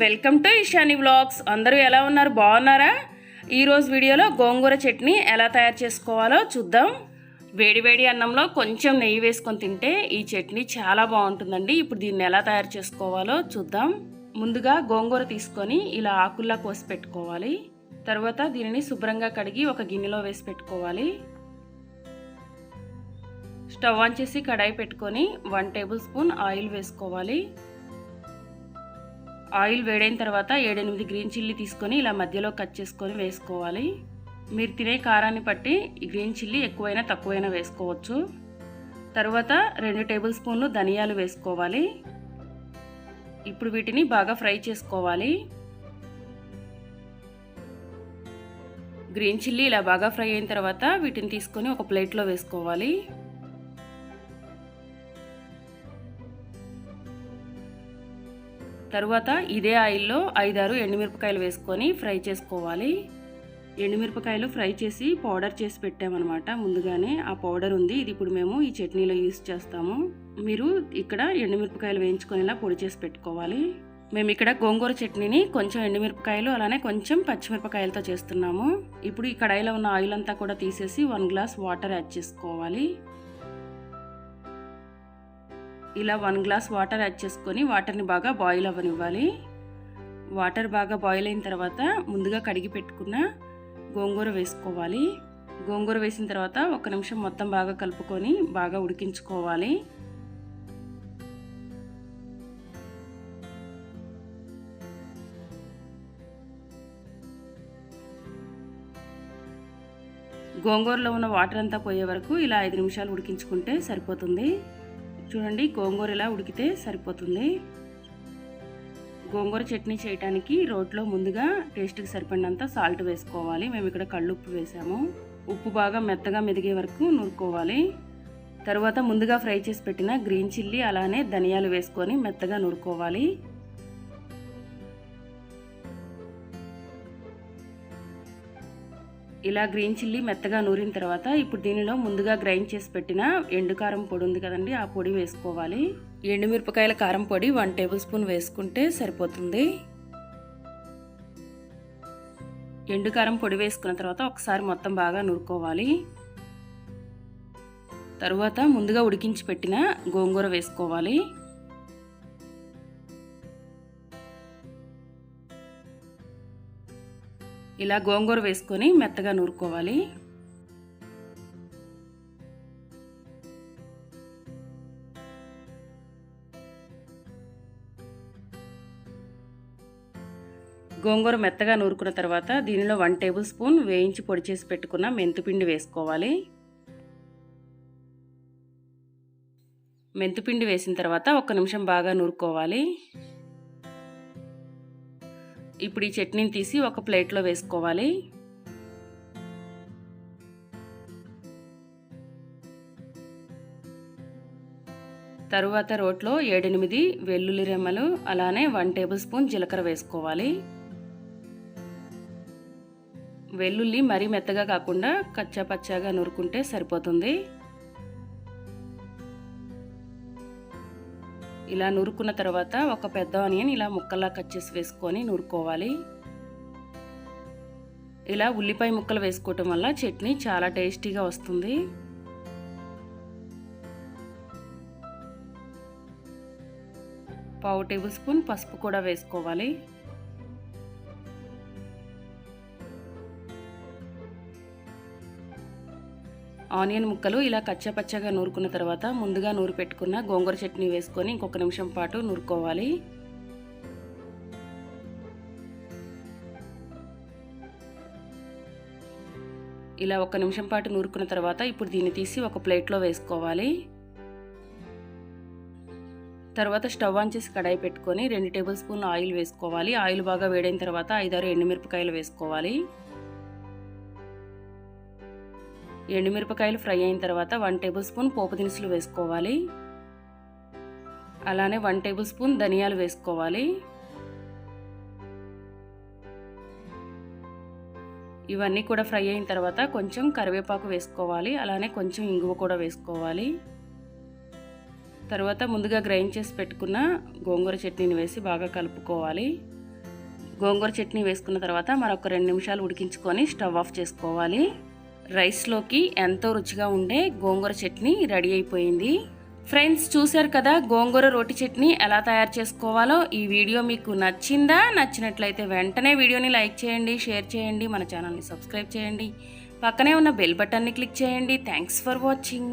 Welcome to Ishani vlogs. అందరూ ఎలా ఉన్నారు? బాగున్నారా? ఈరోజు వీడియోలో గోంగూర చట్నీ ఎలా తయారు చేసుకోవాలో చూద్దాం. వేడివేడి అన్నంలో కొంచెం నెయ్యి వేసుకొని తింటే ఈ చట్నీ చాలా బాగుంటుందండి. ఇప్పుడు దీన్ని ఎలా తయారు చేసుకోవాలో చూద్దాం. ముందుగా గోంగూర తీసుకొని ఇలా ఆకుల్లా కోసి పెట్టుకోవాలి. తర్వాత దీనిని శుభ్రంగా కడిగి ఒక గిన్నెలో వేసి పెట్టుకోవాలి. స్టవ్ ఆన్ చేసి కడాయి పెట్టుకొని 1 టేబుల్ స్పూన్ ఆయిల్ వేసుకోవాలి. ఆయిల్ వేడైన తర్వాత 7-8 గ్రీన్ చిల్లీ తీసుకొని ఇలా మధ్యలో కట్ చేసుకొని వేసుకోవాలి. మీరు తినే కారాన్ని బట్టి ఈ గ్రీన్ చిల్లీ ఎక్కువైనా తక్కువైనా వేసుకోవచ్చు. తర్వాత 2 టేబుల్ స్పూన్లు ధనియాలు వేసుకోవాలి. ఇప్పుడు వీటిని బాగా ఫ్రై చేసుకోవాలి. గ్రీన్ చిల్లీ ఇలా బాగా ఫ్రై అయిన తర్వాత వీటిని తీసుకొని ఒక ప్లేట్లో వేసుకోవాలి. తరువాత ఇదే ఆయిల్లో 5-6 ఎండుమిరపకాయలు వేసుకొని ఫ్రై చేసుకోవాలి. ఎండుమిరపకాయలు ఫ్రై చేసి పౌడర్ చేసి పెట్టామన్నమాట. ముందుగానే ఆ పౌడర్ ఉంది. ఇది ఇప్పుడు మేము ఈ చట్నీలో యూస్ చేస్తాము. మీరు ఇక్కడ ఎండుమిరపకాయలు వేయించుకొని పొడి చేసి పెట్టుకోవాలి. మేము ఇక్కడ గోంగూర చట్నీని కొంచెం ఎండుమిరపకాయలు అలానే కొంచెం పచ్చిమిరపకాయలతో చేస్తున్నాము. ఇప్పుడు ఈ కడాయిలో ఉన్న ఆయిల్ అంతా కూడా తీసేసి 1 గ్లాస్ వాటర్ యాడ్ చేసుకోవాలి. ఇలా 1 గ్లాస్ వాటర్ యాడ్ చేసుకొని వాటర్ని బాగా బాయిల్ అవ్వనివ్వాలి. వాటర్ బాగా బాయిల్ అయిన తర్వాత ముందుగా కడిగి పెట్టుకున్న గోంగూర వేసుకోవాలి. గోంగూర వేసిన తర్వాత 1 నిమిషం మొత్తం బాగా కలుపుకొని బాగా ఉడికించుకోవాలి. గోంగూరలో ఉన్న వాటర్ అంతా పోయే వరకు ఇలా 5 నిమిషాలు ఉడికించుకుంటే సరిపోతుంది. చూడండి, గోంగూర ఇలా ఉడికితే సరిపోతుంది. గోంగూర చట్నీ చేయడానికి రోట్లో ముందుగా టేస్ట్కి సరిపడినంత సాల్ట్ వేసుకోవాలి. మేము ఇక్కడ కళ్ళుప్పు వేసాము. ఉప్పు బాగా మెత్తగా మెదిగే వరకు నూరుకోవాలి. తర్వాత ముందుగా ఫ్రై చేసి పెట్టిన గ్రీన్ చిల్లీ అలానే ధనియాలు వేసుకొని మెత్తగా నూరుకోవాలి. ఇలా గ్రీన్ చిల్లీ మెత్తగా నూరిన తర్వాత ఇప్పుడు దీనిలో ముందుగా గ్రైండ్ చేసి పెట్టిన ఎండు కారం పొడి ఉంది కదండి, ఆ పొడి వేసుకోవాలి. ఎండుమిరపకాయల కారం పొడి 1 టేబుల్ స్పూన్ వేసుకుంటే సరిపోతుంది. ఎండు కారం పొడి వేసుకున్న తర్వాత ఒకసారి మొత్తం బాగా నూరుకోవాలి. తరువాత ముందుగా ఉడికించి పెట్టిన గోంగూర వేసుకోవాలి. ఇలా గోంగూర వేసుకొని మెత్తగా నూరుకోవాలి. గోంగూర మెత్తగా నూరుకున్న తర్వాత దీనిలో 1 టేబుల్ స్పూన్ వేయించి పొడి చేసి పెట్టుకున్న మెంతిపిండి వేసుకోవాలి. మెంతిపిండి వేసిన తర్వాత 1 నిమిషం బాగా నూరుకోవాలి. ఇప్పుడు ఈ చట్నీని తీసి ఒక ప్లేట్లో వేసుకోవాలి. తరువాత రోట్లో 7-8 వెల్లుల్లి రెమ్మలు అలానే 1 టేబుల్ స్పూన్ జీలకర్ర వేసుకోవాలి. వెల్లుల్లి మరీ మెత్తగా కాకుండా కచ్చా పచ్చాగా నూరుకుంటే సరిపోతుంది. ఇలా నూరుకున్న తర్వాత ఒక పెద్ద ఆనియన్ ఇలా ముక్కల్లా కట్ చేసి వేసుకొని నూరుకోవాలి. ఇలా ఉల్లిపాయ ముక్కలు వేసుకోవటం వల్ల చట్నీ చాలా టేస్టీగా వస్తుంది. పావు టేబుల్ స్పూన్ పసుపు కూడా వేసుకోవాలి. ఆనియన్ ముక్కలు ఇలా కచ్చపచ్చగా నూరుకున్న తర్వాత ముందుగా నూరు పెట్టుకున్న గోంగూర చట్నీ వేసుకొని ఇంకొక నిమిషం పాటు నూరుకోవాలి. ఇలా 1 నిమిషం పాటు నూరుకున్న తర్వాత ఇప్పుడు దీన్ని తీసి ఒక ప్లేట్లో వేసుకోవాలి. తర్వాత స్టవ్ ఆన్ చేసి కడాయి పెట్టుకొని 2 టేబుల్ స్పూన్ల ఆయిల్ వేసుకోవాలి. ఆయిల్ బాగా వేడైన తర్వాత 5-6 ఎండుమిరపకాయలు వేసుకోవాలి. ఎండుమిరపకాయలు ఫ్రై అయిన తర్వాత 1 టేబుల్ స్పూన్ పోపు దినుసులు వేసుకోవాలి. అలానే 1 టేబుల్ స్పూన్ ధనియాలు వేసుకోవాలి. ఇవన్నీ కూడా ఫ్రై అయిన తర్వాత కొంచెం కరివేపాకు వేసుకోవాలి. అలానే కొంచెం ఇంగువ కూడా వేసుకోవాలి. తర్వాత ముందుగా గ్రైండ్ చేసి పెట్టుకున్న గోంగూర చట్నీని వేసి బాగా కలుపుకోవాలి. గోంగూర చట్నీ వేసుకున్న తర్వాత మరొక 2 నిమిషాలు ఉడికించుకొని స్టవ్ ఆఫ్ చేసుకోవాలి. రైస్లోకి ఎంతో రుచిగా ఉండే గోంగూర చట్నీ రెడీ అయిపోయింది. ఫ్రెండ్స్, చూశారు కదా గోంగూర రోటి చట్నీ ఎలా తయారు చేసుకోవాలో. ఈ వీడియో మీకు నచ్చిందా? నచ్చినట్లయితే వెంటనే వీడియోని లైక్ చేయండి, షేర్ చేయండి, మన ఛానల్ని సబ్స్క్రైబ్ చేయండి, పక్కనే ఉన్న బెల్ బటన్ని క్లిక్ చేయండి. Thanks for watching.